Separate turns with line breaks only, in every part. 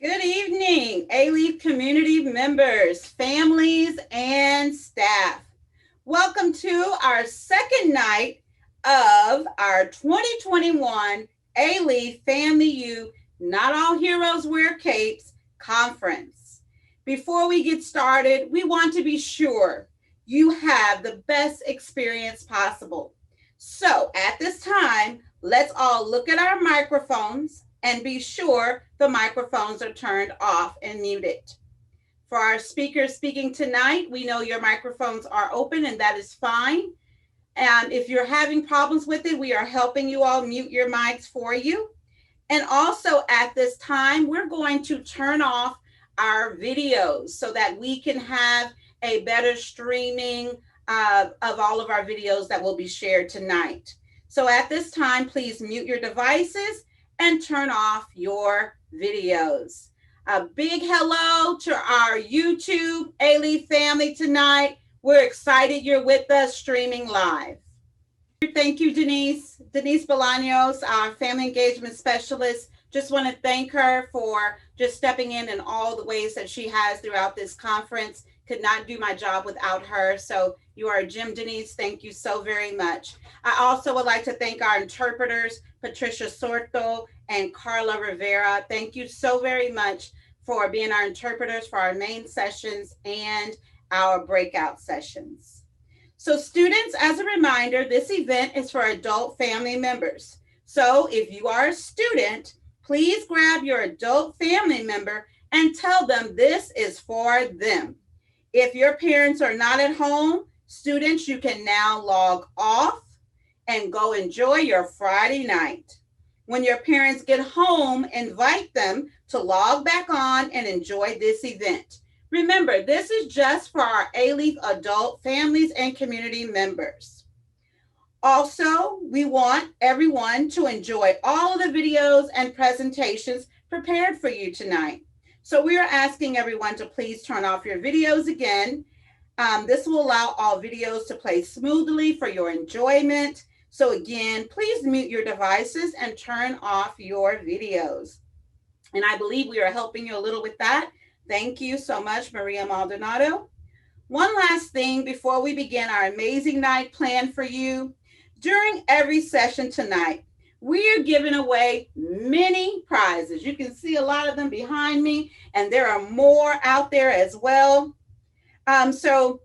Good evening, Alief community members, families, and staff. Welcome to our second night of our 2021 Alief Family U Not All Heroes Wear Capes conference. Before we get started, we want to be sure you have the best experience possible. So at this time, let's all look at our microphones and be sure the microphones are turned off and muted. For our speakers speaking tonight, we know your microphones are open and that is fine. And if you're having problems with it, we are helping you all mute your mics for you. And also at this time, we're going to turn off our videos so that we can have a better streaming of all of our videos that will be shared tonight. So at this time, please mute your devices and turn off your videos. A big hello to our YouTube Alief family tonight. We're excited you're with us streaming live. Thank you, Denise. Denise Bolaños, our family engagement specialist. Just want to thank her for just stepping in all the ways that she has throughout this conference. Could not do my job without her. So you are Jim Denise. Thank you so very much. I also would like to thank our interpreters, Patricia Sorto and Carla Rivera. Thank you so very much for being our interpreters for our main sessions and our breakout sessions. So students, as a reminder, this event is for adult family members. So if you are a student, please grab your adult family member and tell them this is for them. If your parents are not at home, students, you can now log off and go enjoy your Friday night. When your parents get home, invite them to log back on and enjoy this event. Remember, this is just for our Alief adult families and community members. Also, we want everyone to enjoy all of the videos and presentations prepared for you tonight. So we are asking everyone to please turn off your videos again. This will allow all videos to play smoothly for your enjoyment. So again, please mute your devices and turn off your videos. And I believe we are helping you a little with that. Thank you so much, Maria Maldonado. One last thing before we begin our amazing night planned for you. During every session tonight, we are giving away many prizes. You can see a lot of them behind me, and there are more out there as well. So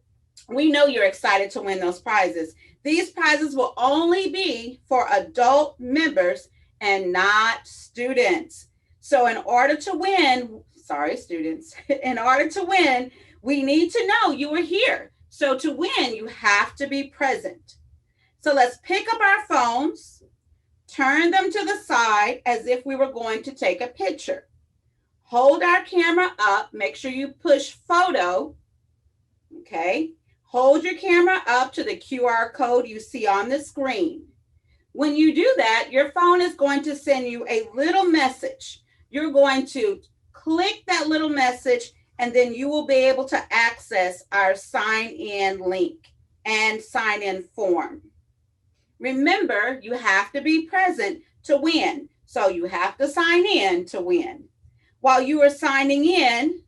we know you're excited to win those prizes. These prizes will only be for adult members and not students. So in order to win, sorry, students, in order to win, we need to know you were here. So to win, you have to be present. So let's pick up our phones, turn them to the side as if we were going to take a picture. Hold our camera up, make sure you push photo, okay? Hold your camera up to the QR code you see on the screen. When you do that, your phone is going to send you a little message. You're going to click that little message, and then you will be able to access our sign in link and sign in form. Remember, you have to be present to win. So you have to sign in to win. While you are signing in,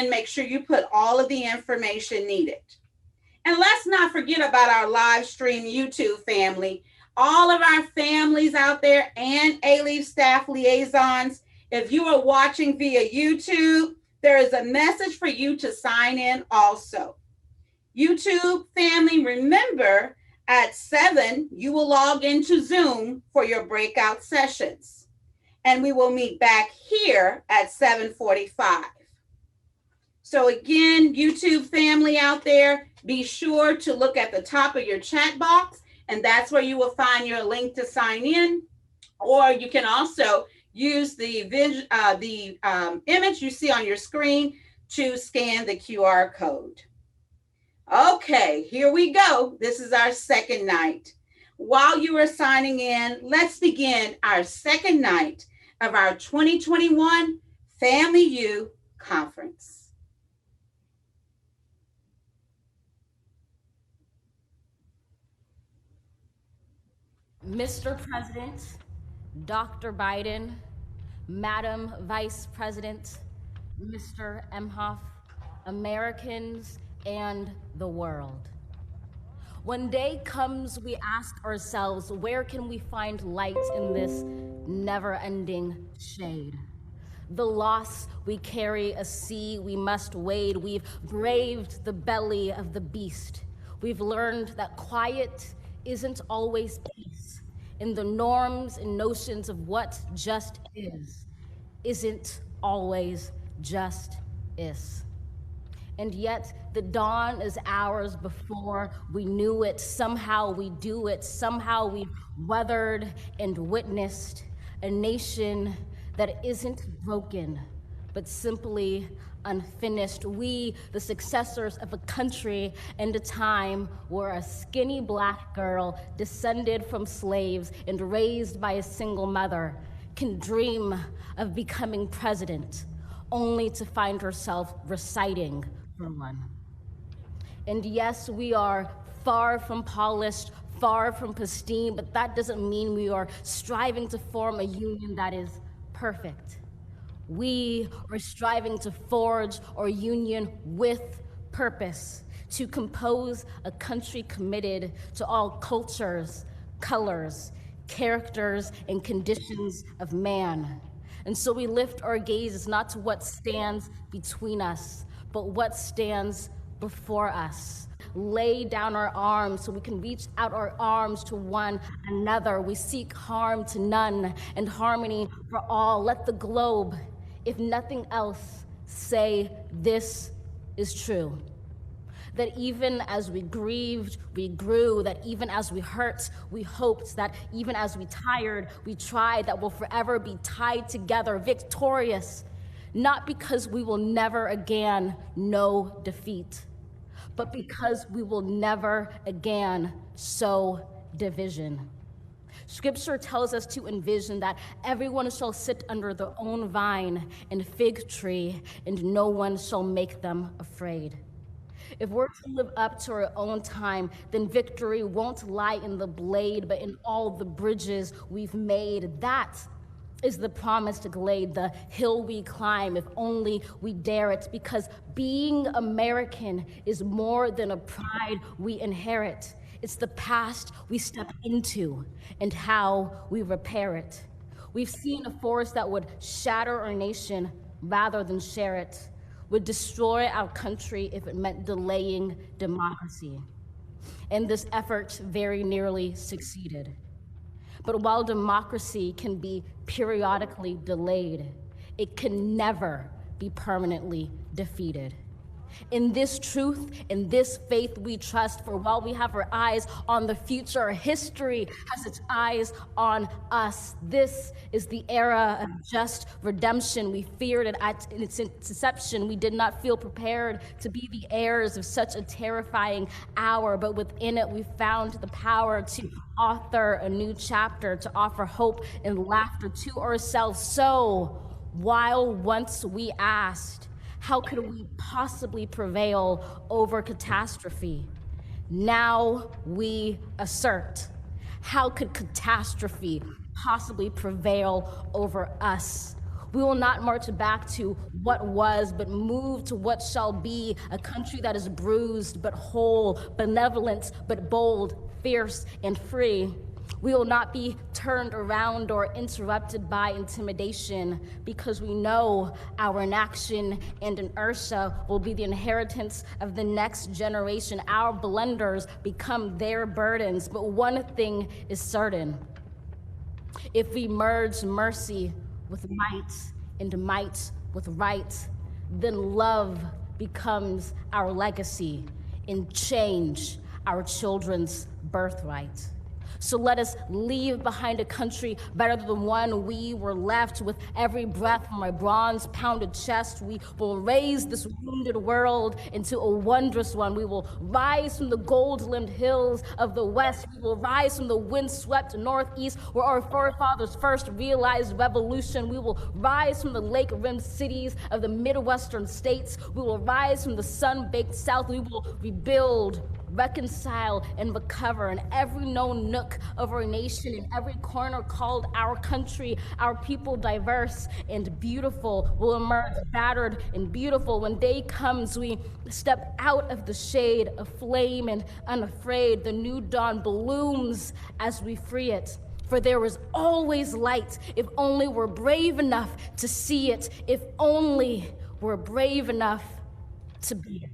make sure you put all of the information needed. And let's not forget about our live stream YouTube family. All of our families out there and Alief staff liaisons, if you are watching via YouTube, there is a message for you to sign in also. YouTube family, remember at 7, you will log into Zoom for your breakout sessions. And we will meet back here at 7:45. So again, YouTube family out there, be sure to look at the top of your chat box, and that's where you will find your link to sign in. Or you can also use the image you see on your screen to scan the QR code. Okay, here we go. This is our second night. While you are signing in, let's begin our second night of our 2021 Family U Conference.
Mr. President, Dr. Biden, Madam Vice President, Mr. Emhoff, Americans, and the world. When day comes, we ask ourselves, where can we find light in this never-ending shade? The loss we carry, a sea we must wade. We've braved the belly of the beast. We've learned that quiet isn't always peace. In the norms and notions of what just is, isn't always just is. And yet the dawn is ours before we knew it. Somehow we do it. Somehow we weathered and witnessed a nation that isn't broken, but simply unfinished. We, the successors of a country and a time where a skinny Black girl descended from slaves and raised by a single mother can dream of becoming president, only to find herself reciting for one. And yes, we are far from polished, far from pristine, but that doesn't mean we are striving to form a union that is perfect. We are striving to forge our union with purpose, to compose a country committed to all cultures, colors, characters, and conditions of man. And so we lift our gazes not to what stands between us, but what stands before us. Lay down our arms so we can reach out our arms to one another. We seek harm to none and harmony for all. Let the globe, if nothing else, say this is true. That even as we grieved, we grew. That even as we hurt, we hoped. That even as we tired, we tried. That we'll forever be tied together, victorious. Not because we will never again know defeat, but because we will never again sow division. Scripture tells us to envision that everyone shall sit under their own vine and fig tree, and no one shall make them afraid. If we're to live up to our own time, then victory won't lie in the blade, but in all the bridges we've made. That is the promised glade, the hill we climb, if only we dare it, because being American is more than a pride we inherit. It's the past we step into and how we repair it. We've seen a force that would shatter our nation rather than share it, would destroy our country if it meant delaying democracy. And this effort very nearly succeeded. But while democracy can be periodically delayed, it can never be permanently defeated. In this truth, in this faith we trust, for while we have our eyes on the future, history has its eyes on us. This is the era of just redemption. We feared it at its inception. We did not feel prepared to be the heirs of such a terrifying hour, but within it we found the power to author a new chapter, to offer hope and laughter to ourselves. So, while once we asked, how could we possibly prevail over catastrophe? Now we assert, how could catastrophe possibly prevail over us? We will not march back to what was, but move to what shall be, a country that is bruised but whole, benevolent but bold, fierce and free. We will not be turned around or interrupted by intimidation, because we know our inaction and inertia will be the inheritance of the next generation. Our blunders become their burdens. But one thing is certain: if we merge mercy with might and might with right, then love becomes our legacy and change our children's birthright. So let us leave behind a country better than the one we were left. With every breath from my bronze-pounded chest, we will raise this wounded world into a wondrous one. We will rise from the gold-limbed hills of the West. We will rise from the wind-swept Northeast, where our forefathers first realized revolution. We will rise from the lake-rimmed cities of the Midwestern states. We will rise from the sun-baked South. We will rebuild reconcile, and recover in every known nook of our nation, in every corner called our country. Our people, diverse and beautiful, will emerge battered and beautiful. When day comes, we step out of the shade of flame and unafraid. The new dawn blooms as we free it. For there is always light if only we're brave enough to see it, if only we're brave enough to be it.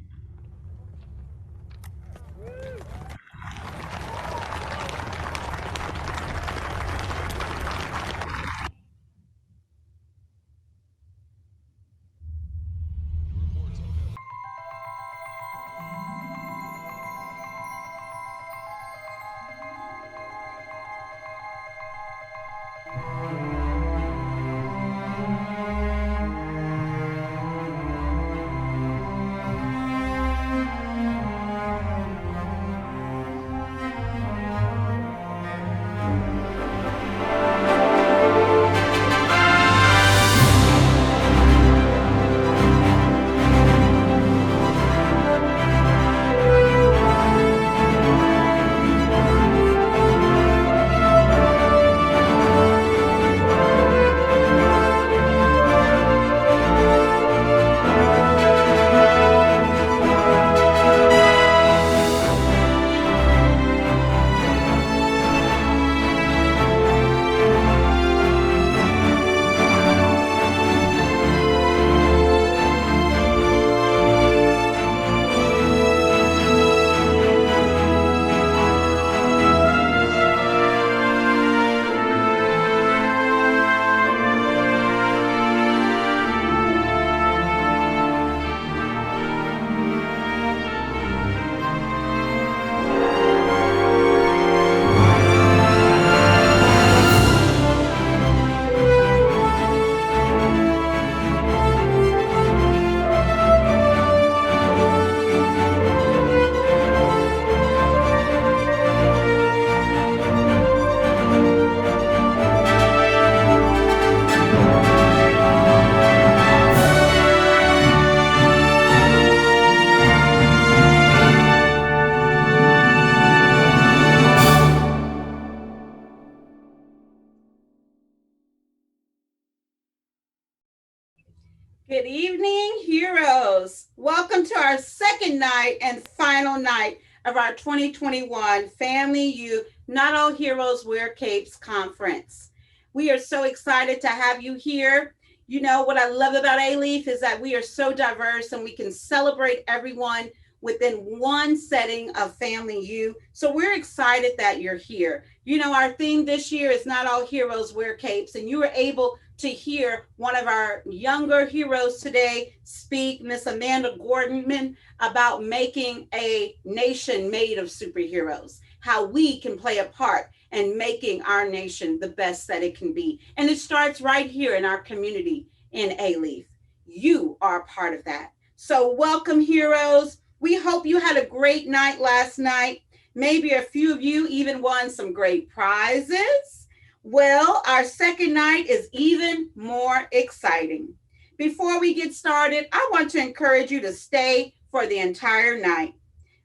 Good evening, heroes. Welcome to our second night and final night of our 2021 Family You Not All Heroes Wear Capes conference. We are so excited to have you here. You know what I love about Alief is that we are so diverse and we can celebrate everyone within one setting of Family You. So we're excited that you're here. You know, our theme this year is Not All Heroes Wear Capes, and you were able to hear one of our younger heroes today speak, Miss Amanda Gordon, about making a nation made of superheroes, how we can play a part in making our nation the best that it can be. And it starts right here in our community in Alief. You are a part of that. So welcome, heroes. We hope you had a great night last night. Maybe a few of you even won some great prizes. Well, our second night is even more exciting. Before we get started, I want to encourage you to stay for the entire night.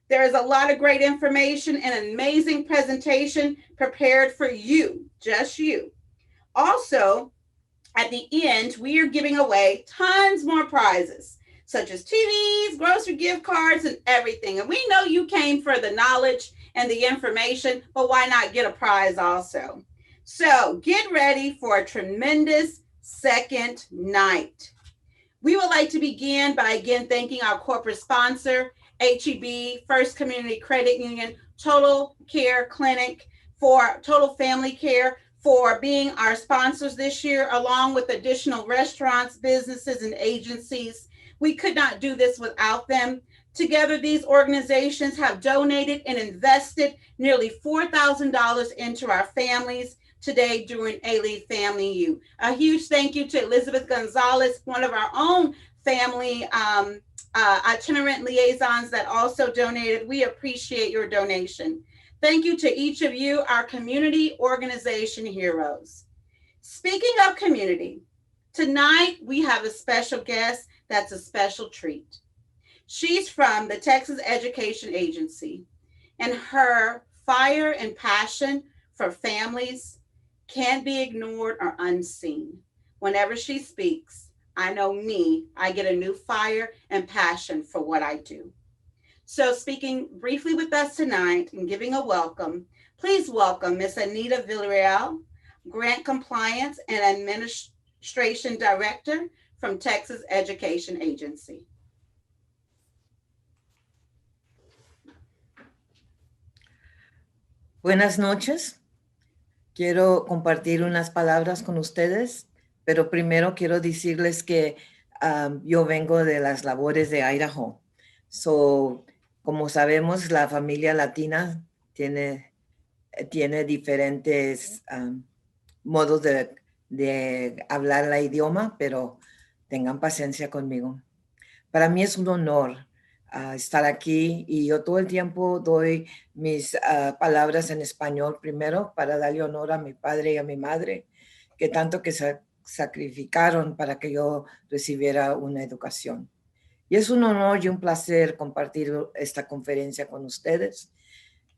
There is a lot of great information and an amazing presentation prepared for you, just you. Also, at the end, we are giving away tons more prizes, such as TVs, grocery gift cards, and everything. And we know you came for the knowledge and the information, but why not get a prize also? So get ready for a tremendous second night. We would like to begin by again thanking our corporate sponsor, HEB, First Community Credit Union, Total Care Clinic, for Total Family Care, for being our sponsors this year, along with additional restaurants, businesses, and agencies. We could not do this without them. Together, these organizations have donated and invested nearly $4,000 into our families today during Alief Family U. A huge thank you to Elizabeth Gonzalez, one of our own family itinerant liaisons that also donated. We appreciate your donation. Thank you to each of you, our community organization heroes. Speaking of community, tonight we have a special guest that's a special treat. She's from the Texas Education Agency. And her fire and passion for families can't be ignored or unseen. Whenever she speaks, I know me, I get a new fire and passion for what I do. So, speaking briefly with us tonight and giving a welcome, please welcome Miss Anita Villarreal, Grant Compliance and Administration Director from Texas Education Agency.
Buenas noches. Quiero compartir unas palabras con ustedes, pero primero quiero decirles que yo vengo de las labores de Idaho. So, como sabemos, la familia latina tiene diferentes modos de hablar el idioma, pero tengan paciencia conmigo. Para mí es un honor estar aquí y yo todo el tiempo doy mis palabras en español primero para darle honor a mi padre y a mi madre, que tanto que sacrificaron para que yo recibiera una educación. Y es un honor y un placer compartir esta conferencia con ustedes.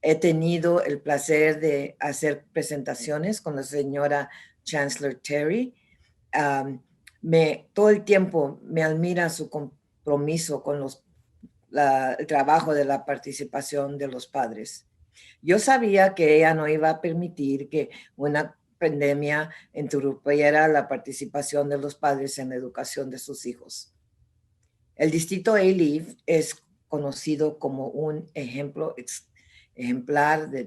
He tenido el placer de hacer presentaciones con la señora Chancellor Terry. Todo el tiempo me admira su compromiso con el trabajo de la participación de los padres. Yo sabía que ella no iba a permitir que una pandemia interrumpiera la participación de los padres en la educación de sus hijos. El distrito Alief es conocido como un ejemplar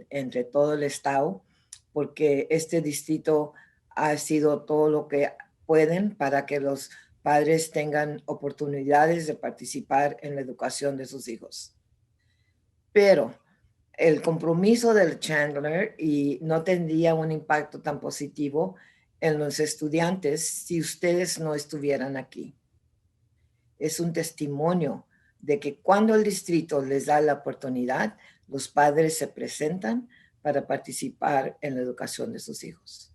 entre todo el estado, porque este distrito ha sido todo lo que pueden para que los padres tengan oportunidades de participar en la educación de sus hijos. Pero el compromiso del Chandler y no tendría un impacto tan positivo en los estudiantes si ustedes no estuvieran aquí. Es un testimonio de que cuando el distrito les da la oportunidad, los padres se presentan para participar en la educación de sus hijos.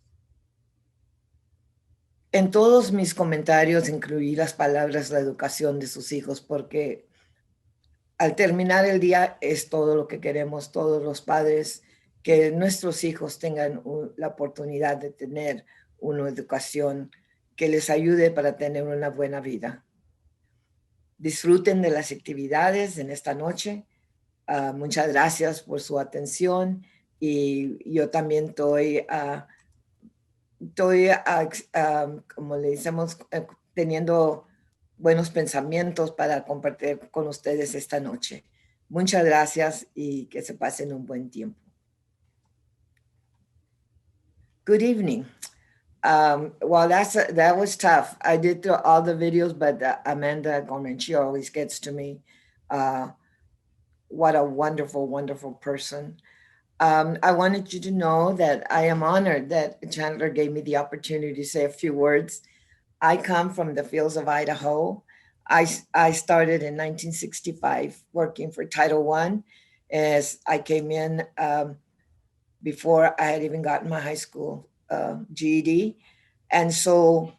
En todos mis comentarios incluí las palabras la educación de sus hijos porque al terminar el día es todo lo que queremos todos los padres, que nuestros hijos tengan la oportunidad de tener una educación que les ayude para tener una buena vida. Disfruten de las actividades en esta noche. Muchas gracias por su atención y yo también estoy como le decimos, teniendo buenos pensamientos para compartir con ustedes esta noche. Muchas gracias y que se pasen un buen tiempo. Good evening. Well, that was tough. I did all the videos, but Amanda Gorman, she always gets to me. What a wonderful, wonderful person. I wanted you to know that I am honored that Chandler gave me the opportunity to say a few words. I come from the fields of Idaho. I started in 1965 working for Title I as I came in before I had even gotten my high school GED. And so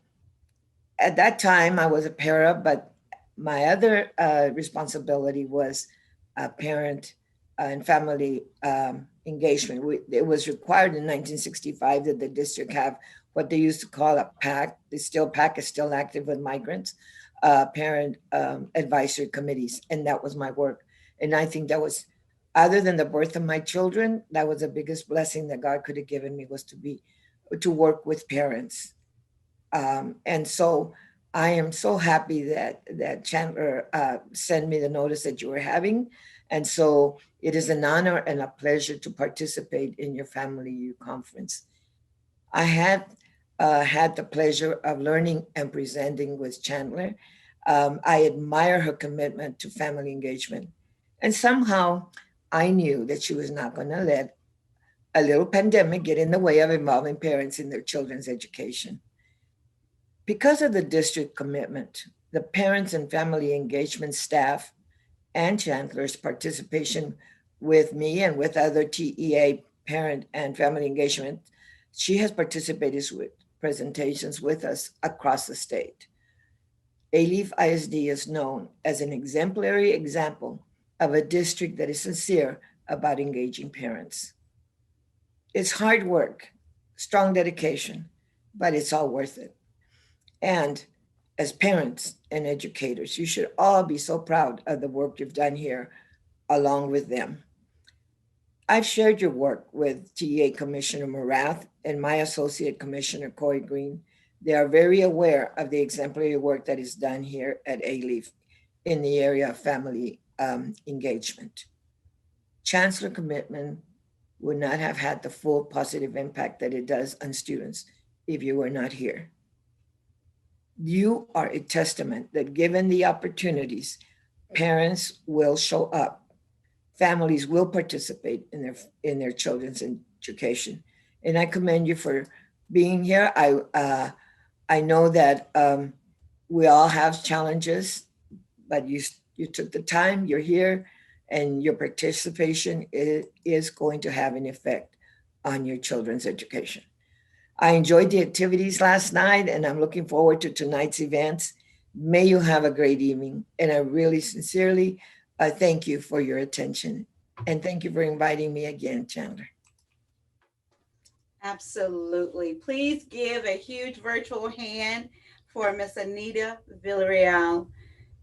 at that time I was a para, but my other responsibility was parent and family engagement. It was required in 1965 that the district have what they used to call a PAC. The PAC is still active with migrants, parent advisory committees, and that was my work. And I think that was, other than the birth of my children, that was the biggest blessing that God could have given me, was to work with parents. And so I am so happy that Chandler sent me the notice that you were having. And so it is an honor and a pleasure to participate in your Family U conference. I had had the pleasure of learning and presenting with Chandler. I admire her commitment to family engagement. And somehow I knew that she was not going to let a little pandemic get in the way of involving parents in their children's education. Because of the district commitment, the parents and family engagement staff and Chandler's participation with me and with other TEA parent and family engagement, she has participated with presentations with us across the state. Alief ISD is known as an exemplary example of a district that is sincere about engaging parents. It's hard work, strong dedication, but it's all worth it. And as parents and educators, you should all be so proud of the work you've done here along with them. I've shared your work with TA Commissioner Morath and my Associate Commissioner Corey Green. They are very aware of the exemplary work that is done here at Alief in the area of family engagement. Chancellor commitment would not have had the full positive impact that it does on students if you were not here. You are a testament that given the opportunities, parents will show up, families will participate in their children's education. And I commend you for being here. I know that we all have challenges, but you took the time, you're here, and your participation is going to have an effect on your children's education. I enjoyed the activities last night, and I'm looking forward to tonight's events. May you have a great evening, and I really sincerely thank you for your attention, and thank you for inviting me again, Chandler.
Absolutely. Please give a huge virtual hand for Miss Anita Villarreal.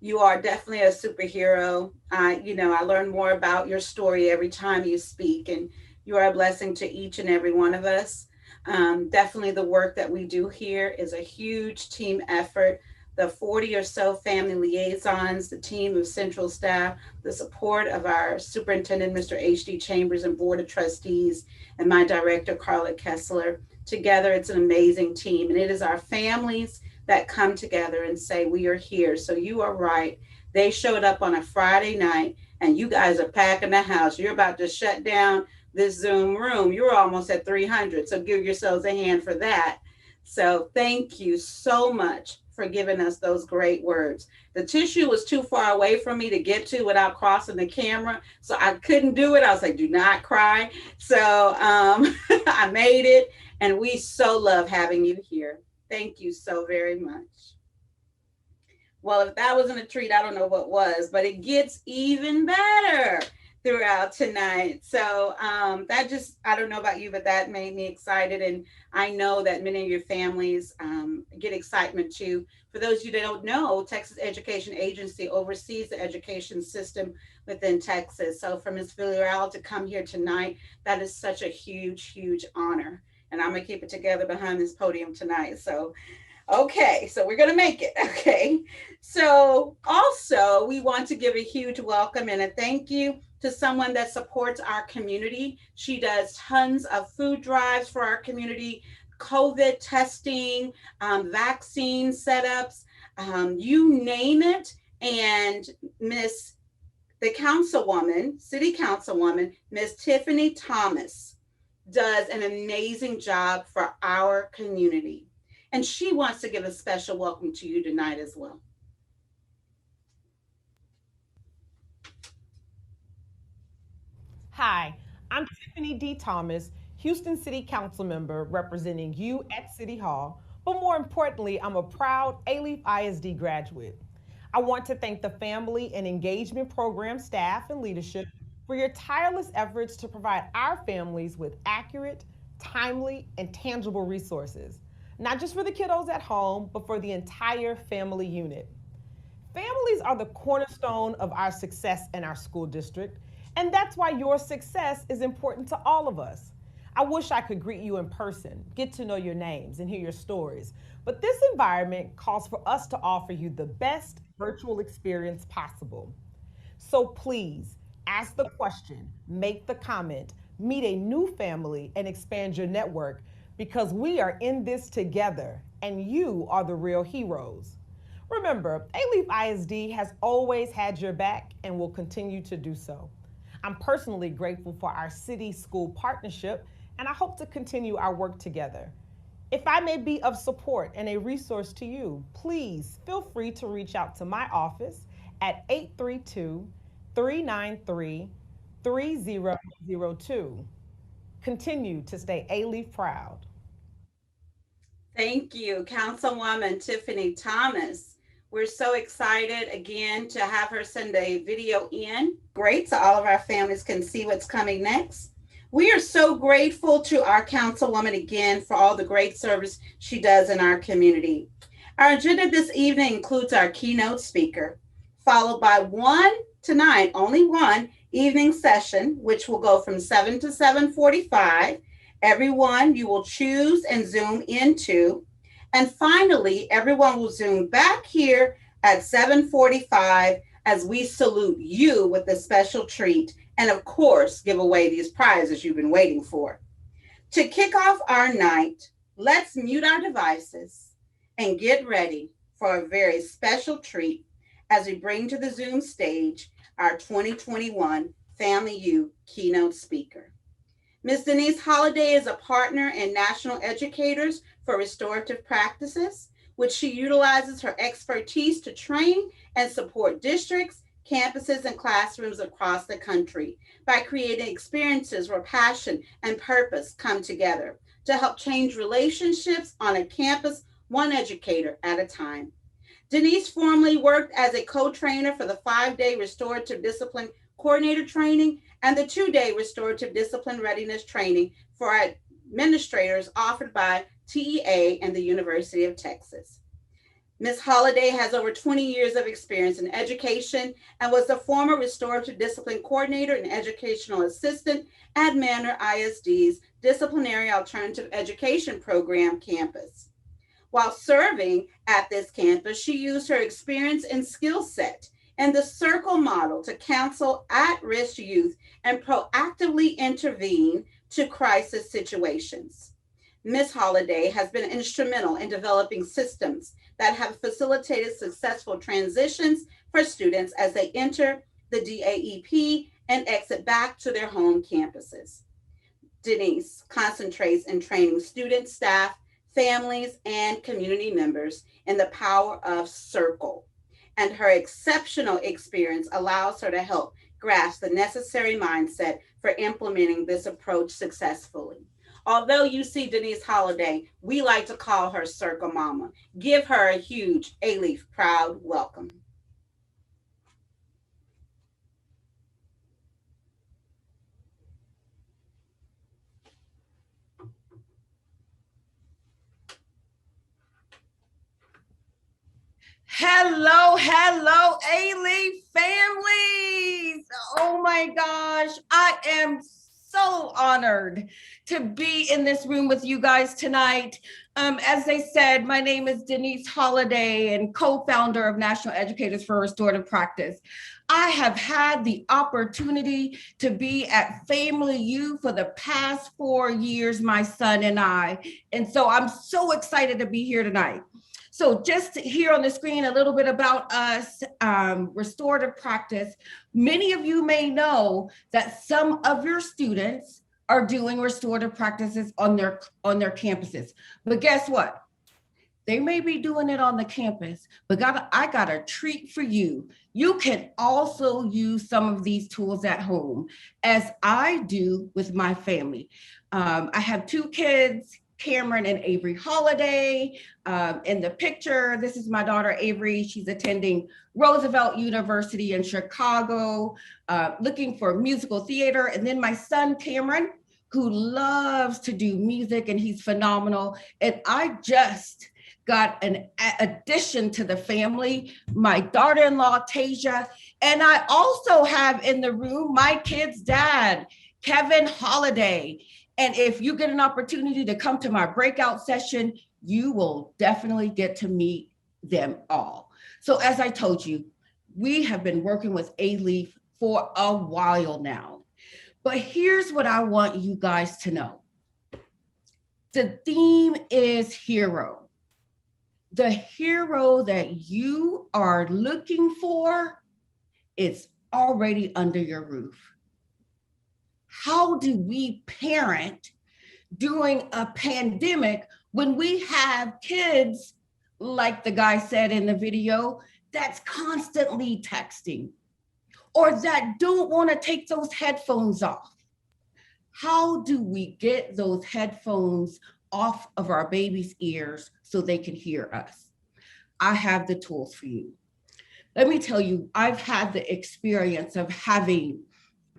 You are definitely a superhero. I learn more about your story every time you speak, and you are a blessing to each and every one of us. Definitely, the work that we do here is a huge team effort. The 40 or so family liaisons, the team of central staff, the support of our superintendent, Mr. H.D. Chambers, and board of trustees, and my director, Carla Kessler. Together, it's an amazing team, and it is our families that come together and say, we are here. So you are right. They showed up on a Friday night, and you guys are packing the house. You're about to shut down this Zoom room. You're almost at 300. So give yourselves a hand for that. So thank you so much for giving us those great words. The tissue was too far away from me to get to without crossing the camera. So I couldn't do it. I was like, do not cry. So I made it. And we so love having you here. Thank you so very much. Well, if that wasn't a treat, I don't know what was, but it gets even better throughout tonight. So that just, I don't know about you, but that made me excited. And I know that many of your families get excitement too. For those of you that don't know, Texas Education Agency oversees the education system within Texas. So for Ms. Villarreal to come here tonight, that is such a huge, huge honor. And I'm going to keep it together behind this podium tonight. So okay, so we're going to make it. Okay. So, also, we want to give a huge welcome and a thank you to someone that supports our community. She does tons of food drives for our community, COVID testing, vaccine setups, you name it. And Miss the councilwoman, city councilwoman, Miss Tiffany Thomas, does an amazing job for our community. And she wants to give a special welcome to you tonight as well.
Hi, I'm Tiffany D. Thomas, Houston City Council member representing you at City Hall, but more importantly, I'm a proud Alief ISD graduate. I want to thank the Family and Engagement Program staff and leadership for your tireless efforts to provide our families with accurate, timely, and tangible resources, not just for the kiddos at home, but for the entire family unit. Families are the cornerstone of our success in our school district, and that's why your success is important to all of us. I wish I could greet you in person, get to know your names, and hear your stories, but this environment calls for us to offer you the best virtual experience possible. So please ask the question, make the comment, meet a new family, and expand your network because we are in this together and you are the real heroes. Remember, Alief ISD has always had your back and will continue to do so. I'm personally grateful for our city school partnership and I hope to continue our work together. If I may be of support and a resource to you, please feel free to reach out to my office at 832 393 3002. Continue to stay A-Leaf proud.
Thank you, Councilwoman Tiffany Thomas. We're so excited again to have her send a video in. Great, so all of our families can see what's coming next. We are so grateful to our councilwoman again for all the great service she does in our community. Our agenda this evening includes our keynote speaker, followed by one tonight, only one evening session, which will go from 7 to 7:45. Everyone you will choose and zoom into. And finally, everyone will zoom back here at 7:45 as we salute you with a special treat and of course give away these prizes you've been waiting for. To kick off our night, let's mute our devices and get ready for a very special treat as we bring to the Zoom stage our 2021 Family U keynote speaker. Ms. Denise Holliday is a partner in National Educators for Restorative Practices, which she utilizes her expertise to train and support districts, campuses, and classrooms across the country by creating experiences where passion and purpose come together to help change relationships on a campus, one educator at a time. Denise formerly worked as a co-trainer for the 5-day restorative discipline coordinator training and the 2-day restorative discipline readiness training for administrators offered by TEA and the University of Texas. Ms. Holliday has over 20 years of experience in education and was the former restorative discipline coordinator and educational assistant at Manor ISD's Disciplinary Alternative Education Program campus. While serving at this campus, she used her experience and skill set and the circle model to counsel at-risk youth and proactively intervene to crisis situations. Ms. Holliday has been instrumental in developing systems that have facilitated successful transitions for students as they enter the DAEP and exit back to their home campuses. Denise concentrates in training students, staff, families, and community members in the power of circle. And her exceptional experience allows her to help grasp the necessary mindset for implementing this approach successfully. Although you see Denise Holliday, we like to call her Circle Mama. Give her a huge Alief proud welcome.
Hello, Alief families. Oh my gosh, I am so honored to be in this room with you guys tonight. As they said, my name is Denise Holliday and co-founder of National Educators for Restorative Practice. I have had the opportunity to be at Family U for the past 4 years, my son and I. And so I'm so excited to be here tonight. So just here on the screen, a little bit about us, restorative practice. Many of you may know that some of your students are doing restorative practices on their campuses. But guess what? They may be doing it on the campus, but I got a treat for you. You can also use some of these tools at home, as I do with my family. I have 2 kids, Cameron and Avery Holliday. In the picture, this is my daughter, Avery. She's attending Roosevelt University in Chicago, looking for musical theater. And then my son, Cameron, who loves to do music, and he's phenomenal. And I just got an addition to the family, my daughter-in-law, Tasia. And I also have in the room my kid's dad, Kevin Holliday. And if you get an opportunity to come to my breakout session, you will definitely get to meet them all. So as I told you, we have been working with Alief for a while now. But here's what I want you guys to know. The theme is hero. The hero that you are looking for is already under your roof. How do we parent during a pandemic when we have kids, like the guy said in the video, that's constantly texting or that don't want to take those headphones off? How do we get those headphones off of our babies' ears so they can hear us? I have the tools for you. Let me tell you, I've had the experience of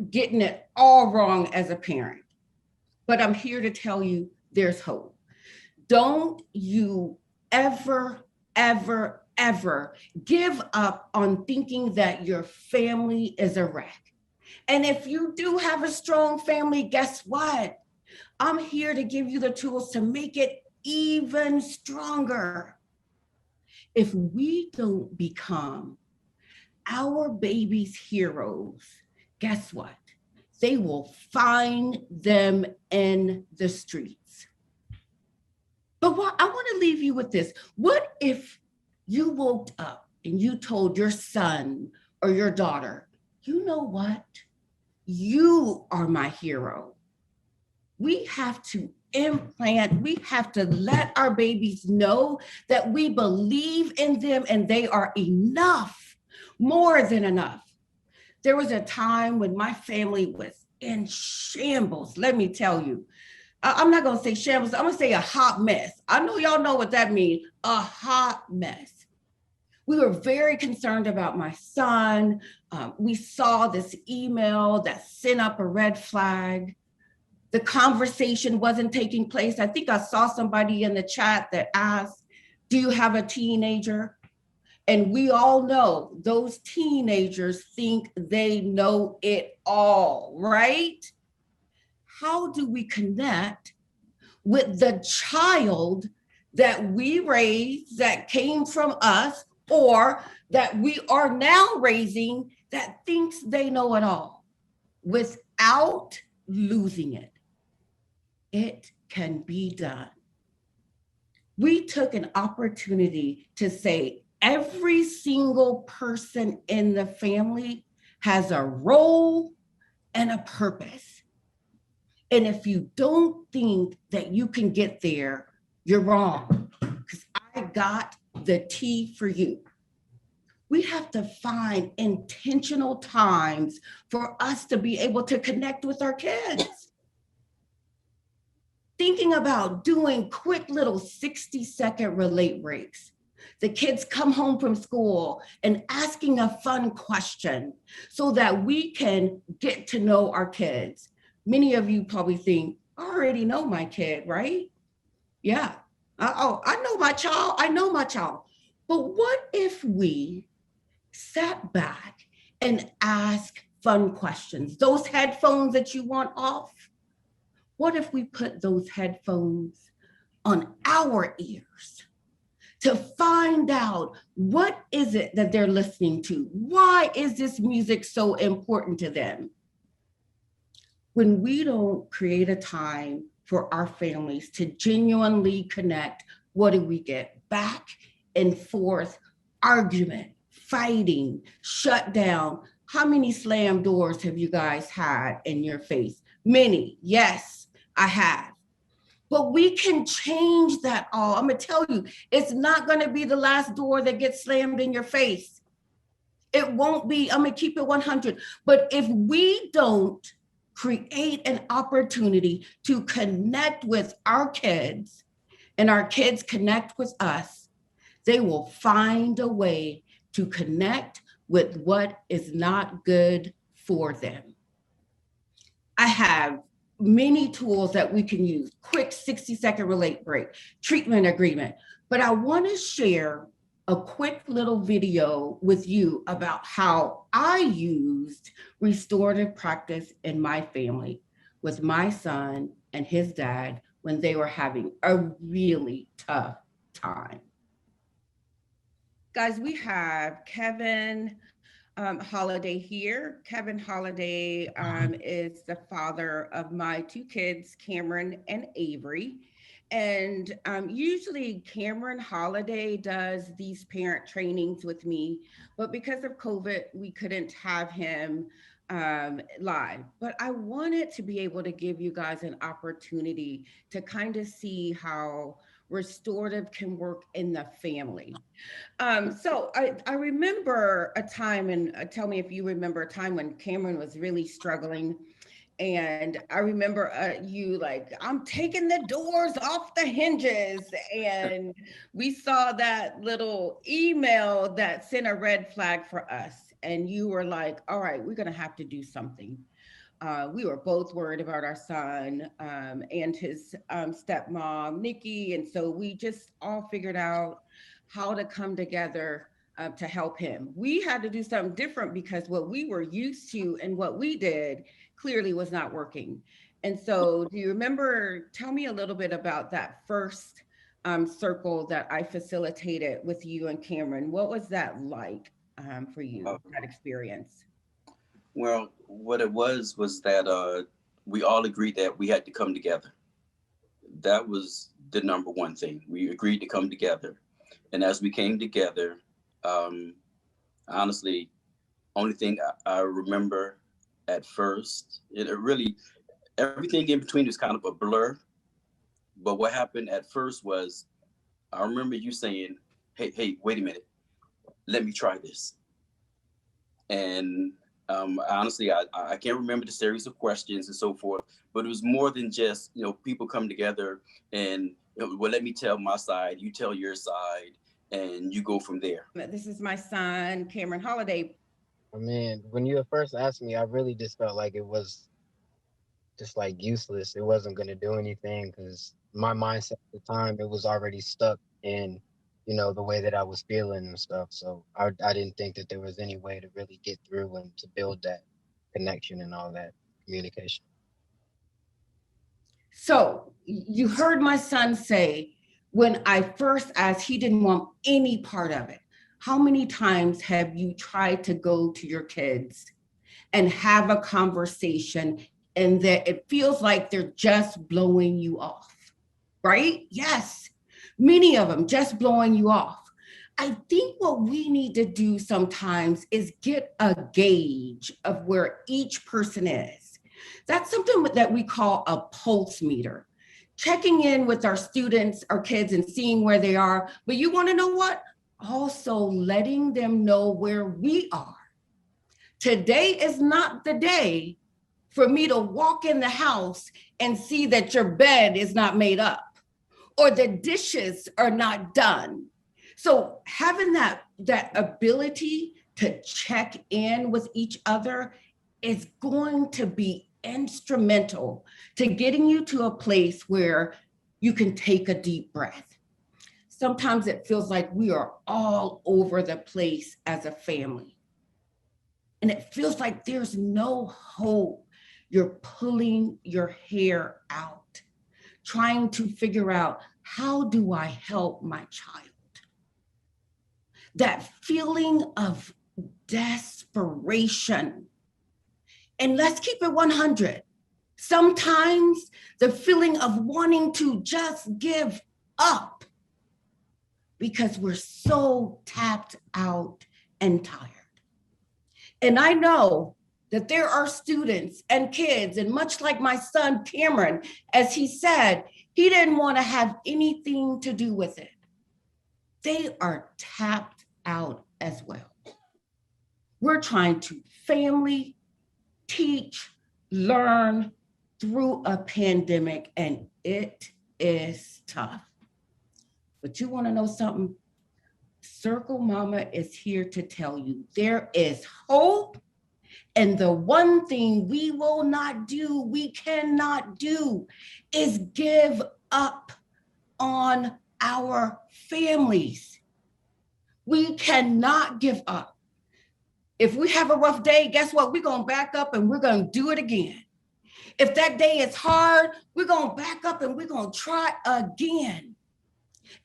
getting it all wrong as a parent, but I'm here to tell you there's hope. Don't you ever, ever, ever give up on thinking that your family is a wreck. And if you do have a strong family, guess what? I'm here to give you the tools to make it even stronger. If we don't become our baby's heroes, guess what? They will find them in the streets. But what I want to leave you with this. What if you woke up and you told your son or your daughter, you know what? You are my hero. We have to we have to let our babies know that we believe in them and they are enough, more than enough. There was a time when my family was in shambles, let me tell you. I'm not going to say shambles, I'm going to say a hot mess. I know y'all know what that means, a hot mess. We were very concerned about my son. We saw this email that sent up a red flag. The conversation wasn't taking place. I think I saw somebody in the chat that asked, do you have a teenager? And we all know those teenagers think they know it all, right? How do we connect with the child that we raised, that came from us, or that we are now raising that thinks they know it all, without losing it? It can be done. We took an opportunity to say every single person in the family has a role and a purpose. And if you don't think that you can get there, you're wrong, because I got the tea for you. We have to find intentional times for us to be able to connect with our kids. Thinking about doing quick little 60-second relate breaks. The kids come home from school and asking a fun question so that we can get to know our kids. Many of you probably think, I already know my kid, right? Yeah. Oh, I know my child. I know my child. But what if we sat back and asked fun questions? Those headphones that you want off, what if we put those headphones on our ears to find out what is it that they're listening to? Why is this music so important to them? When we don't create a time for our families to genuinely connect, what do we get? Back and forth argument, fighting, shut down. How many slam doors have you guys had in your face? Many, yes. I have. But we can change that all. I'm going to tell you, it's not going to be the last door that gets slammed in your face. It won't be. I'm going to keep it 100. But if we don't create an opportunity to connect with our kids and our kids connect with us, they will find a way to connect with what is not good for them. I have many tools that we can use, quick 60-second relate break, treatment agreement. But I want to share a quick little video with you about how I used restorative practice in my family with my son and his dad when they were having a really tough time. Guys, we have Kevin Holiday here. Kevin Holiday is the father of my two kids, Cameron and Avery. And usually Cameron Holiday does these parent trainings with me, but because of COVID, we couldn't have him live. But I wanted to be able to give you guys an opportunity to kind of see how restorative can work in the family. So I remember a time, and tell me if you remember a time when Cameron was really struggling. And I remember you like, I'm taking the doors off the hinges. And we saw that little email that sent a red flag for us. And you were like, all right, we're going to have to do something. We were both worried about our son and his stepmom, Nikki. And so we just all figured out how to come together to help him. We had to do something different because what we were used to and what we did clearly was not working. And so, do you remember? Tell me a little bit about that first circle that I facilitated with you and Cameron. What was that like for you, that experience?
Well, what it was that we all agreed that we had to come together. That was the number one thing. We agreed to come together, and as we came together, um, honestly, only thing I remember at first, it really everything in between was kind of a blur. But what happened at first was I remember you saying, "Hey, wait a minute, let me try this." And honestly, I can't remember the series of questions and so forth, but it was more than just, people come together and, well, let me tell my side, you tell your side, and you go from there.
This is my son, Cameron Holiday.
I mean, when you first asked me, I really just felt like it was just like useless. It wasn't going to do anything because my mindset at the time, it was already stuck in, the way that I was feeling and stuff. So I didn't think that there was any way to really get through and to build that connection and all that communication.
So you heard my son say, when I first asked, he didn't want any part of it. How many times have you tried to go to your kids and have a conversation and that it feels like they're just blowing you off, right? Yes, many of them just blowing you off. I think what we need to do sometimes is get a gauge of where each person is. That's something that we call a pulse meter, checking in with our students, our kids, and seeing where they are. But you want to know what? Also letting them know where we are. Today is not the day for me to walk in the house and see that your bed is not made up or the dishes are not done. So having that ability to check in with each other is going to be instrumental to getting you to a place where you can take a deep breath. Sometimes it feels like we are all over the place as a family. And it feels like there's no hope. You're pulling your hair out, trying to figure out, how do I help my child? That feeling of desperation. And let's keep it 100. Sometimes the feeling of wanting to just give up because we're so tapped out and tired. And I know that there are students and kids, and much like my son, Cameron, as he said, he didn't want to have anything to do with it. They are tapped out as well. We're trying to family, teach, learn through a pandemic, and it is tough. But you want to know something? Circle Mama is here to tell you there is hope. And the one thing we will not do, we cannot do, is give up on our families. We cannot give up. If we have a rough day, guess what? We're going to back up and we're going to do it again. If that day is hard, we're going to back up and we're going to try again.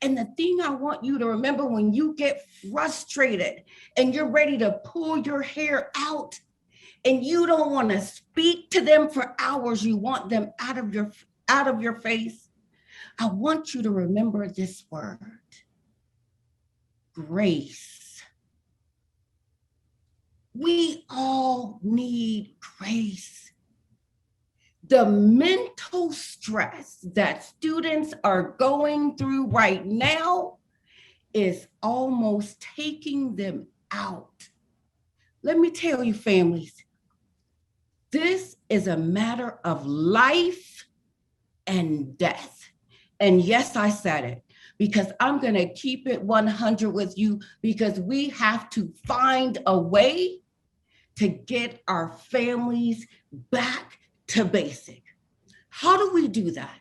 And the thing I want you to remember, when you get frustrated and you're ready to pull your hair out and you don't want to speak to them for hours, you want them out of your face, I want you to remember this word: grace. We all need grace. The mental stress that students are going through right now is almost taking them out. Let me tell you, families, This is a matter of life and death. And yes, I said it because I'm going to keep it 100 with you because we have to find a way to get our families back to basic. How do we do that?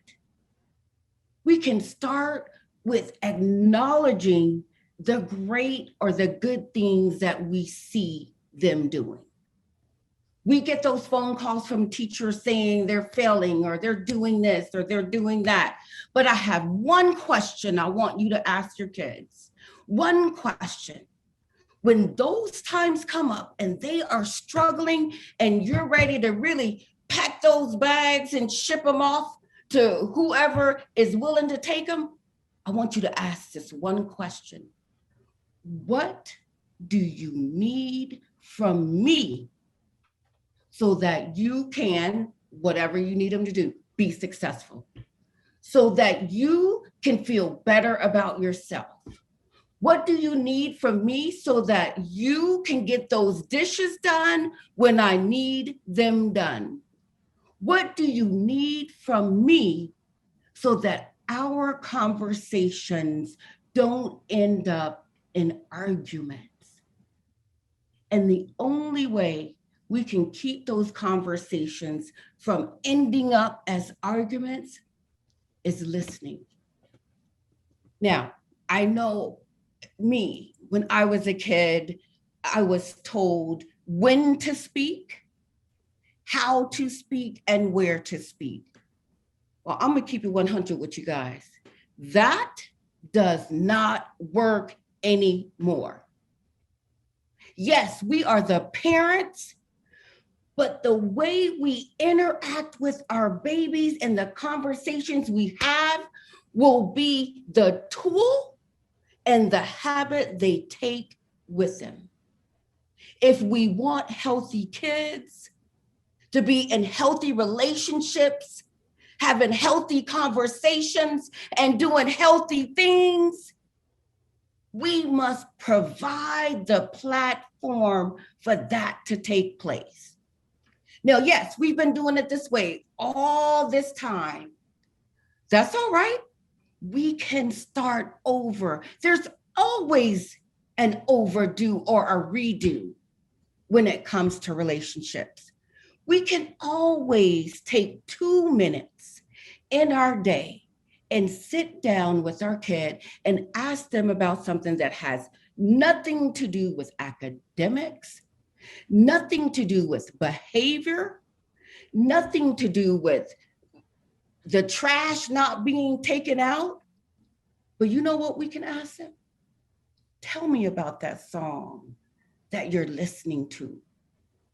We can start with acknowledging the great or the good things that we see them doing. We get those phone calls from teachers saying they're failing or they're doing this or they're doing that. But I have one question I want you to ask your kids. One question. When those times come up and they are struggling and you're ready to really pack those bags and ship them off to whoever is willing to take them, I want you to ask this one question. What do you need from me so that you can, whatever you need them to do, be successful? So that you can feel better about yourself. What do you need from me so that you can get those dishes done when I need them done? What do you need from me so that our conversations don't end up in arguments? And the only way we can keep those conversations from ending up as arguments is listening. Now, I know me, when I was a kid, I was told when to speak, how to speak, and where to speak. Well, I'm gonna keep it 100 with you guys. That does not work anymore. Yes, we are the parents, but the way we interact with our babies and the conversations we have will be the tool and the habit they take with them. If we want healthy kids to be in healthy relationships, having healthy conversations, and doing healthy things, we must provide the platform for that to take place. Now, yes, we've been doing it this way all this time. That's all right. We can start over. There's always an overdue or a redo when it comes to relationships. We can always take 2 minutes in our day and sit down with our kid and ask them about something that has nothing to do with academics, nothing to do with behavior, nothing to do with the trash not being taken out. But you know what we can ask them? Tell me about that song that you're listening to.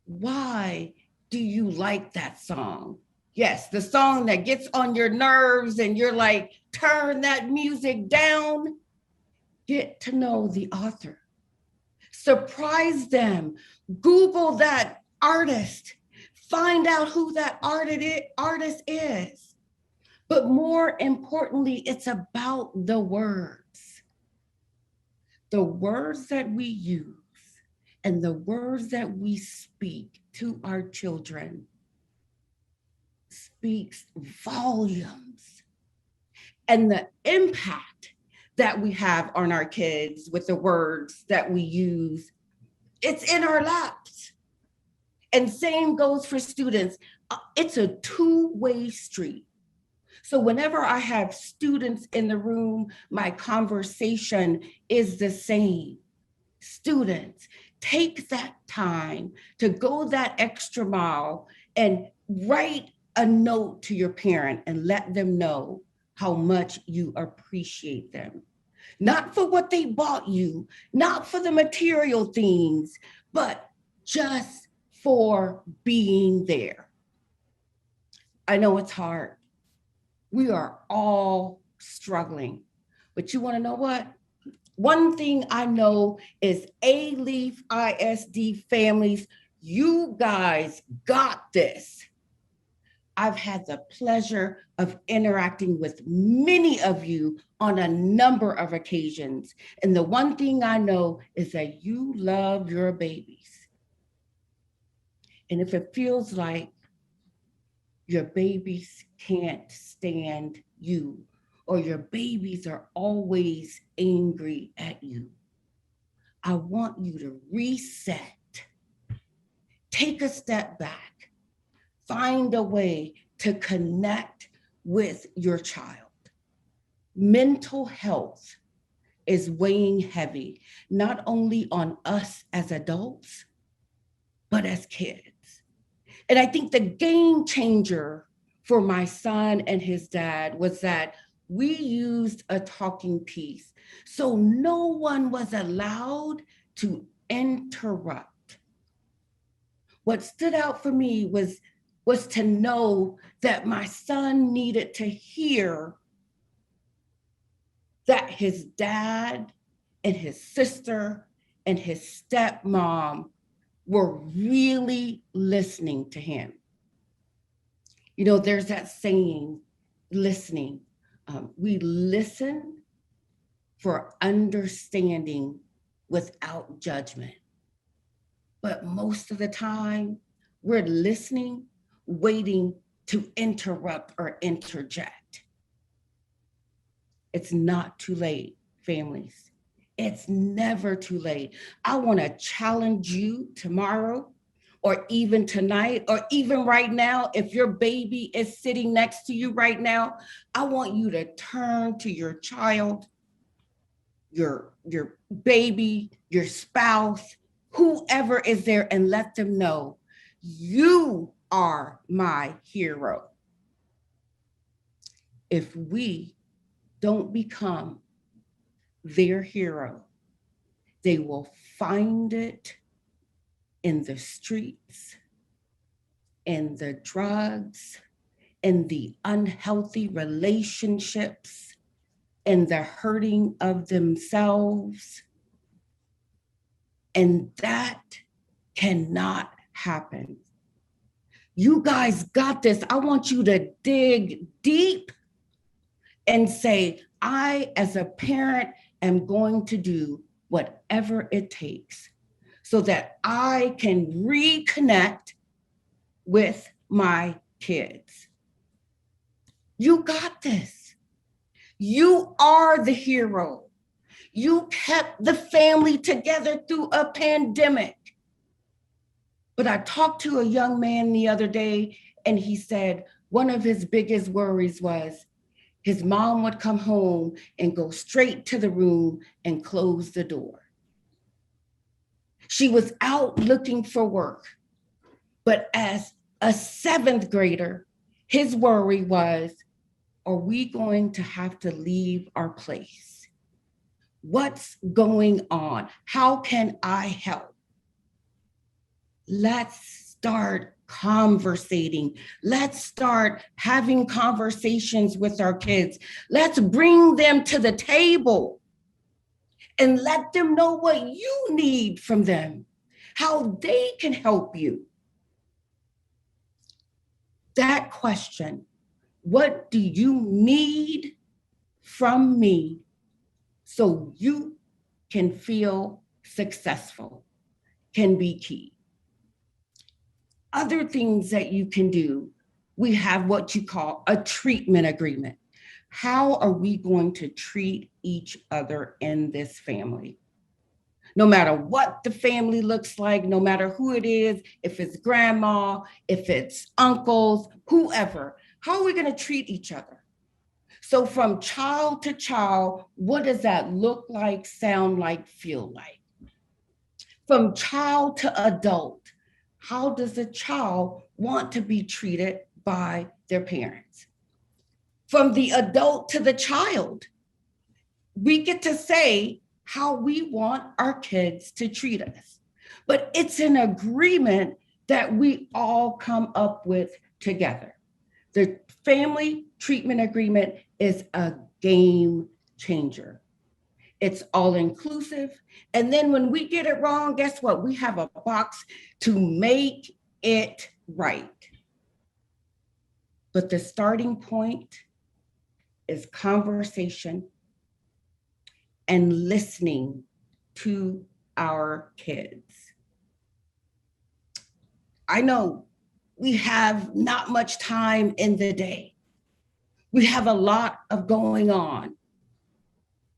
Why do you like that song? Yes, the song that gets on your nerves and you're like, turn that music down. Get to know the author. Surprise them. Google that artist. Find out who that artist is. But more importantly, it's about the words. The words that we use and the words that we speak to our children speaks volumes. And the impact that we have on our kids with the words that we use, it's in our laps. And same goes for students. It's a two-way street. So whenever I have students in the room, my conversation is the same. Students, take that time to go that extra mile and write a note to your parent and let them know how much you appreciate them. Not for what they bought you, not for the material things, but just for being there. I know it's hard. We are all struggling, but you want to know what? One thing I know is Alief ISD families, you guys got this. I've had the pleasure of interacting with many of you on a number of occasions. And the one thing I know is that you love your babies. And if it feels like your babies can't stand you, or your babies are always angry at you, I want you to reset, take a step back, find a way to connect with your child. Mental health is weighing heavy, not only on us as adults, but as kids. And I think the game changer for my son and his dad was that we used a talking piece. So no one was allowed to interrupt. What stood out for me was to know that my son needed to hear that his dad and his sister and his stepmom were really listening to him. You know, there's that saying, listening. We listen for understanding without judgment. But most of the time, we're listening, waiting to interrupt or interject. It's not too late, families. It's never too late. I want to challenge you tomorrow, or even tonight, or even right now. If your baby is sitting next to you right now, I want you to turn to your child, your baby, your spouse, whoever is there, and let them know you are my hero. If we don't become their hero, they will find it in the streets, in the drugs, in the unhealthy relationships, in the hurting of themselves. And that cannot happen. You guys got this. I want you to dig deep and say, I, as a parent, am going to do whatever it takes so that I can reconnect with my kids. You got this. You are the hero. You kept the family together through a pandemic. But I talked to a young man the other day, and he said one of his biggest worries was his mom would come home and go straight to the room and close the door. She was out looking for work. But as a seventh grader, his worry was, are we going to have to leave our place? What's going on? How can I help? Let's start conversating. Let's start having conversations with our kids. Let's bring them to the table and let them know what you need from them, how they can help you. That question, what do you need from me so you can feel successful, can be key. Other things that you can do, we have what you call a treatment agreement. How are we going to treat each other in this family? No matter what the family looks like, no matter who it is, if it's grandma, if it's uncles, whoever, how are we going to treat each other? So from child to child, what does that look like, sound like, feel like? From child to adult, how does a child want to be treated by their parents? From the adult to the child, we get to say how we want our kids to treat us. But it's an agreement that we all come up with together. The family treatment agreement is a game changer. It's all inclusive. And then when we get it wrong, guess what? We have a box to make it right. But the starting point is conversation and listening to our kids. I know we have not much time in the day. We have a lot of going on,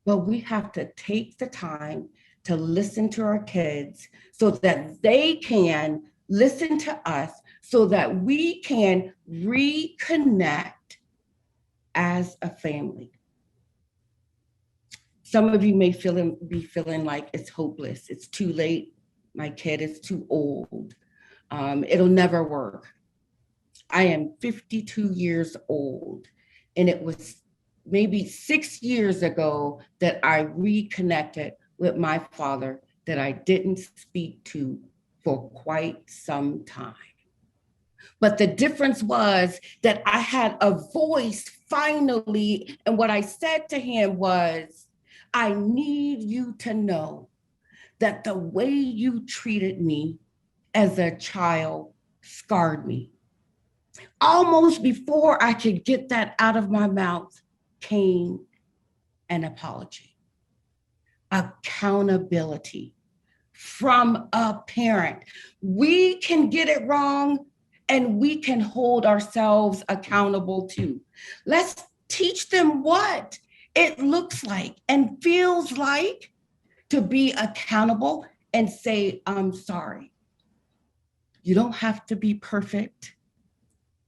but we have to take the time to listen to our kids so that they can listen to us, so that we can reconnect as a family. Some of you may be feeling like it's hopeless, it's too late, my kid is too old, it'll never work. I am 52 years old, and it was maybe 6 years ago that I reconnected with my father that I didn't speak to for quite some time. But the difference was that I had a voice finally, and what I said to him was, I need you to know that the way you treated me as a child scarred me. Almost before I could get that out of my mouth came an apology, accountability from a parent. We can get it wrong and we can hold ourselves accountable too. Let's teach them what it looks like and feels like to be accountable and say, I'm sorry. You don't have to be perfect.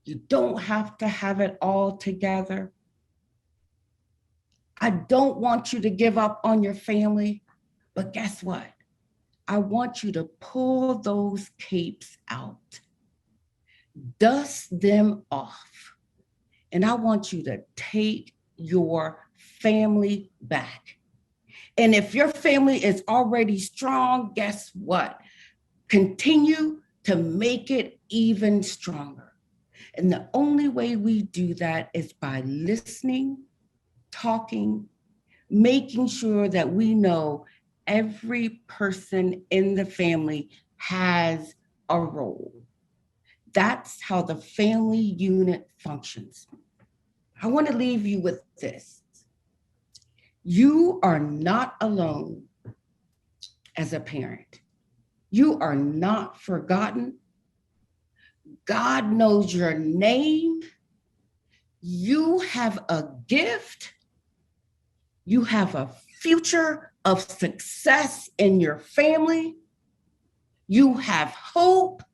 You don't have to have it all together. I don't want you to give up on your family, but guess what? I want you to pull those capes out, dust them off, and I want you to take your family back. And if your family is already strong, guess what? Continue to make it even stronger. And the only way we do that is by listening, talking, making sure that we know every person in the family has a role. That's how the family unit functions. I want to leave you with this. You are not alone as a parent. You are not forgotten. God knows your name. You have a gift. You have a future of success in your family. You have hope.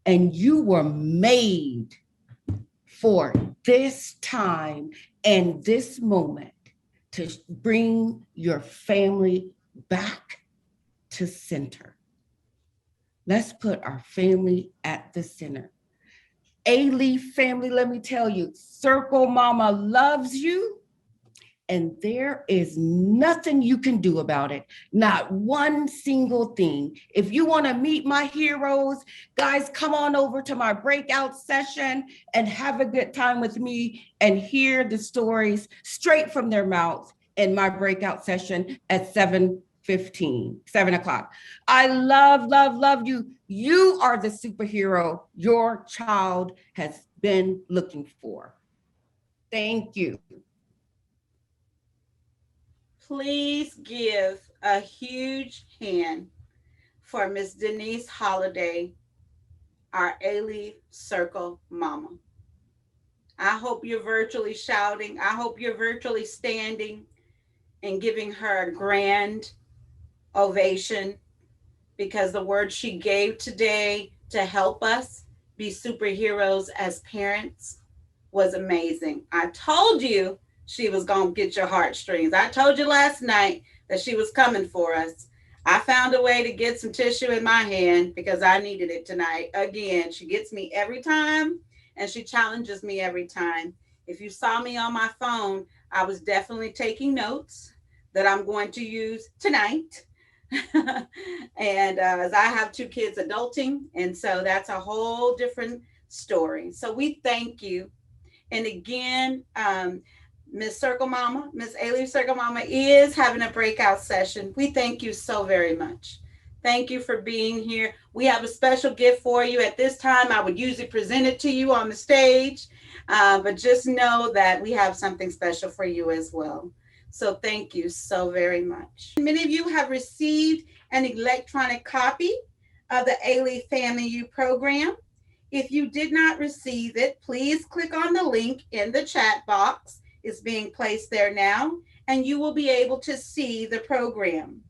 And you were made for this time and this moment to bring your family back to center. Let's put our family at the center. Alief family, let me tell you, Circle Mama loves you, and there is nothing you can do about it. Not one single thing. If you want to meet my heroes, guys, come on over to my breakout session and have a good time with me and hear the stories straight from their mouths in my breakout session at 7 o'clock. I love you. You are the superhero your child has been looking for. Thank you.
Please give a huge hand for Miss Denise Holiday, our Alief Circle Mama. I hope you're virtually shouting. I hope you're virtually standing and giving her a grand ovation, because the word she gave today to help us be superheroes as parents was amazing. I told you she was going to get your heartstrings. I told you last night that she was coming for us. I found a way to get some tissue in my hand because I needed it tonight. Again, she gets me every time and she challenges me every time. If you saw me on my phone, I was definitely taking notes that I'm going to use tonight. And as I have two kids adulting, and so that's a whole different story. So we thank you. And again, Miss Circle Mama, Miss Alief Circle Mama is having a breakout session. We thank you so very much. Thank you for being here. We have a special gift for you at this time. I would usually present it to you on the stage, but just know that we have something special for you as well. So thank you so very much. Many of you have received an electronic copy of the Alief Family U program. If you did not receive it, please click on the link in the chat box. It's being placed there now, and you will be able to see the program.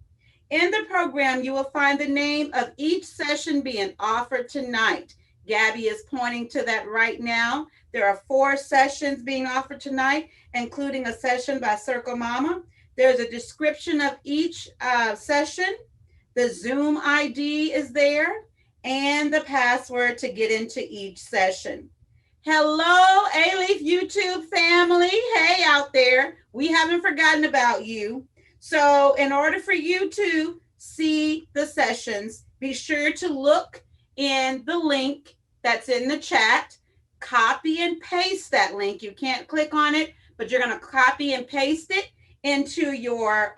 In the program, you will find the name of each session being offered tonight. Gabby is pointing to that right now. There are 4 sessions being offered tonight, including a session by Circle Mama. There's a description of each session. The Zoom ID is there and the password to get into each session. Hello, Alief YouTube family. Hey, out there. We haven't forgotten about you. So in order for you to see the sessions, be sure to look in the link that's in the chat. Copy and paste that link. You can't click on it, but you're going to copy and paste it into your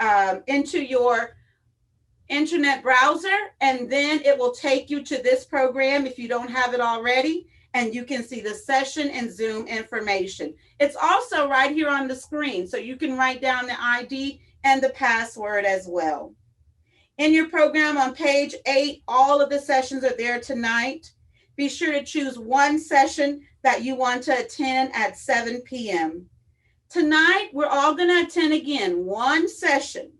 internet browser, and then it will take you to this program if you don't have it already, and you can see the session and Zoom information. It's also right here on the screen, so you can write down the ID and the password as well. In your program on page 8, all of the sessions are there tonight. Be sure to choose one session that you want to attend at 7 p.m. Tonight, we're all going to attend again one session.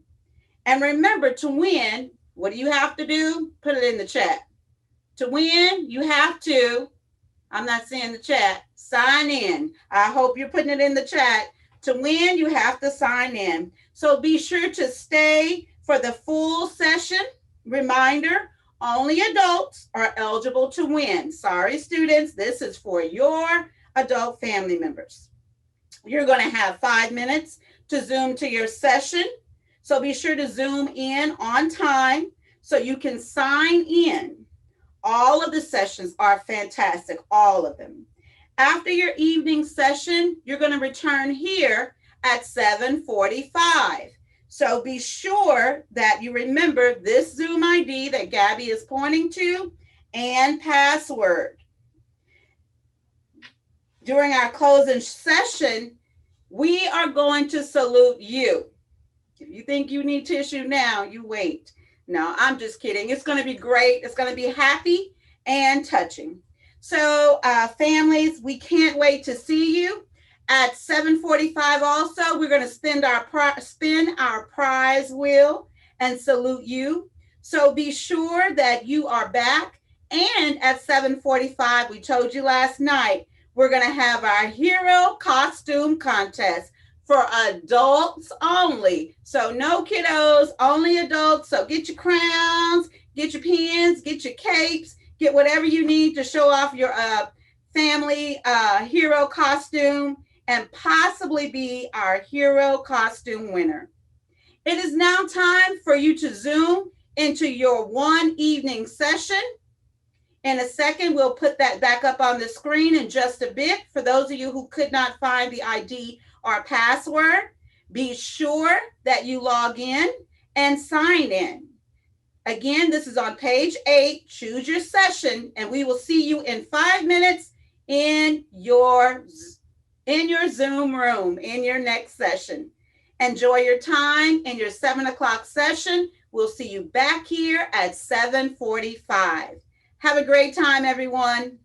And remember, to win, what do you have to do? Put it in the chat. To win, you have to, I'm not seeing the chat, sign in. I hope you're putting it in the chat. To win, you have to sign in. So be sure to stay for the full session. Reminder, only adults are eligible to win. Sorry, students, this is for your adult family members. You're going to have 5 minutes to Zoom to your session. So be sure to Zoom in on time so you can sign in. All of the sessions are fantastic, all of them. After your evening session, you're going to return here at 7:45. So be sure that you remember this Zoom ID that Gabby is pointing to and password. During our closing session, we are going to salute you. If you think you need tissue now, you wait. No, I'm just kidding. It's going to be great. It's going to be happy and touching. So families, we can't wait to see you. At 7:45 also, we're going to spin our prize wheel and salute you. So be sure that you are back. And at 7:45, we told you last night, we're going to have our hero costume contest for adults only. So no kiddos, only adults. So get your crowns, get your pins, get your capes, get whatever you need to show off your family hero costume and possibly be our hero costume winner. It is now time for you to Zoom into your one evening session. In a second, we'll put that back up on the screen in just a bit. For those of you who could not find the ID or password, be sure that you log in and sign in. Again, this is on page 8. Choose your session, and we will see you in 5 minutes in your Zoom room, in your next session. Enjoy your time in your 7 o'clock session. We'll see you back here at 7:45. Have a great time, everyone.